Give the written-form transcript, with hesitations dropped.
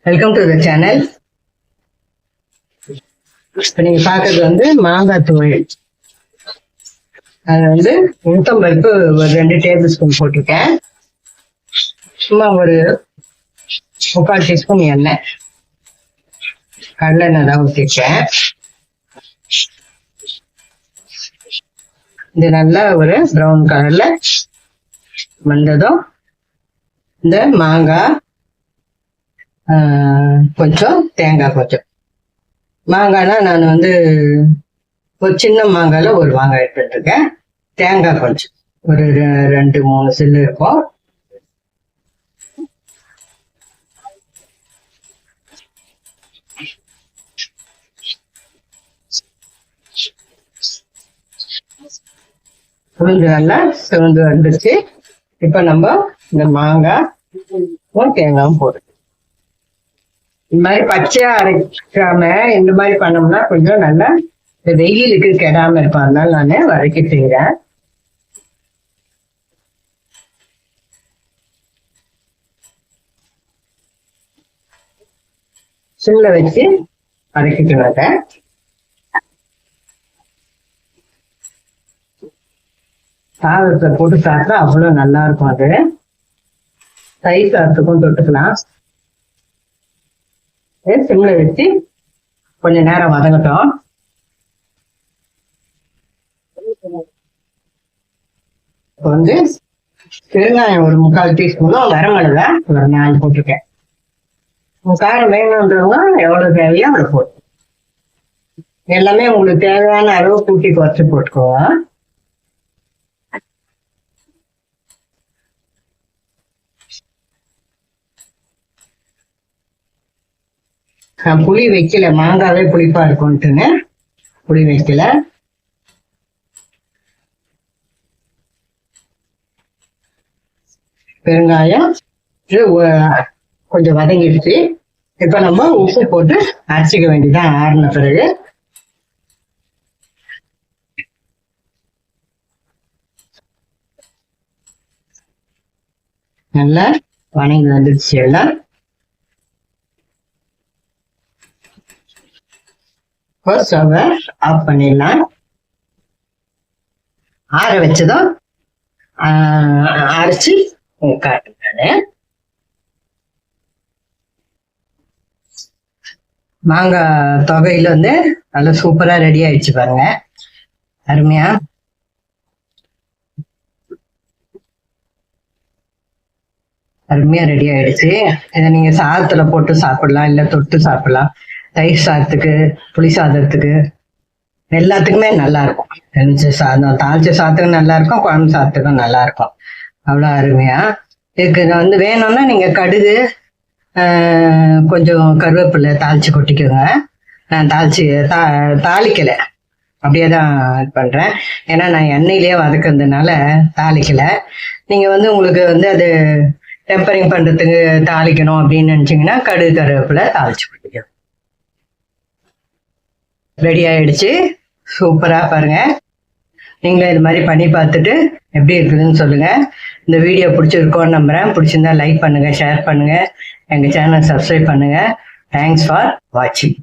Welcome to the channel. இப்போ நீங்க பாக்குறது வந்து மாங்காய் துவையல். அது வந்து உளுத்தம் பருப்பு ஒரு 2 டேபிள் ஸ்பூன் போட்டிருக்கேன். சும்மா ஒரு 3/4 டீஸ்பூன் எண்ணெய், கடலை எண்ணெய் தான் ஊற்றிருக்கேன். இது நல்லா ஒரு ப்ரௌன் கலர்ல வந்ததும் இந்த மாங்காய், கொஞ்சம் தேங்காய், கொஞ்சம் மாங்காய்னா நான் வந்து ஒரு சின்ன மாங்காயில் ஒரு மாங்காய் எடுத்துருக்கேன். தேங்காய் கொஞ்சம் ஒரு 2-3 சில்லு இருக்கும். நல்லா சிவந்து வந்துருச்சு. இப்ப நம்ம இந்த மாங்காய் தேங்காயும் போடுறோம். இந்த மாதிரி பச்சையா அரைக்காம இந்த மாதிரி பண்ணோம்னா கொஞ்சம் நல்லா இந்த வெயிலுக்கு கெடாம இருக்கும். அதனால நான் வதக்கி செய்யறேன். சிம்ல வச்சு வதக்கிட்டு சாதத்தை போட்டு சாப்பிட்டா அவ்வளவு நல்லா இருக்கும். அது தயிர் சாதத்துக்கும் தொட்டுக்கலாம். சிம்ல வச்சு கொஞ்ச நேரம் வதங்கட்டும். இப்போ வந்து பெருங்காயம் ஒரு 3/4 டீஸ்பூனும், வரமிளகா ஒரு 4 போட்டிருக்கேன். காரம் வேணுன்றவங்க எவ்வளவு தேவையோ அவ்வளவு போட்டு எல்லாமே உங்களுக்கு தேவையான அளவு கூட்டி குறைச்சி போட்டுக்கோங்க. நான் புளி வைக்கல, மாங்காவே புளிப்பா இருக்கும்ட்டுன்னு புளி வைக்கல. பெருங்காயம் கொஞ்சம் வதங்கிடுச்சு. இப்ப நம்ம உப்பு போட்டு அரைச்சிக்க வேண்டியதான். ஆறின பிறகு நல்லா வணங்கி வந்துடுச்சு. எல்லாம் ஸ்டவ்வை ஆஃப் பண்ணிடலாம். ஆற வச்சதும் அரைச்சி காட்டுறேன். மாங்காய் தொகையில வந்து நல்லா சூப்பரா ரெடி ஆயிடுச்சு பாருங்க. அருமையா ரெடி ஆயிடுச்சு. இதை நீங்க சாதத்துல போட்டு சாப்பிடலாம், இல்ல தொட்டு சாப்பிடலாம். தயிர் சாதத்துக்கு, புளி சாதத்துக்கு, எல்லாத்துக்குமே நல்லா இருக்கும். தெரிஞ்ச சாதம், தாளிச்ச சாதத்துக்கும் நல்லா இருக்கும், குழம்பு சாதத்துக்கும் நல்லா இருக்கும். அவ்வளோ அருமையா இதுக்கு வந்து வேணும்னா நீங்க கடுகு, கொஞ்சம் கருவேப்பிலை தாளிச்சு கொட்டிக்கோங்க. நான் தாளிக்கலை, அப்படியே தான் இது பண்றேன். ஏன்னா நான் எண்ணெயிலேயே வதக்குறதுனால தாளிக்கலை. நீங்க வந்து உங்களுக்கு வந்து அது டெம்பரிங் பண்றதுக்கு தாளிக்கணும் அப்படின்னு நினைச்சீங்கன்னா கடுகு கருவேப்பிலை தாளிச்சு கொட்டிக்கோங்க. ரெடி ஆயிடுச்சு. சூப்பரா பாருங்க. நீங்களும் இது மாதிரி பண்ணி பார்த்துட்டு எப்படி இருக்குதுன்னு சொல்லுங்க. இந்த வீடியோ பிடிச்சிருக்கோன்னு நம்புறேன். பிடிச்சிருந்தா லைக் பண்ணுங்க, ஷேர் பண்ணுங்க, எங்க சேனல் சப்ஸ்கிரைப் பண்ணுங்க. தேங்க்ஸ் ஃபார் வாட்சிங்.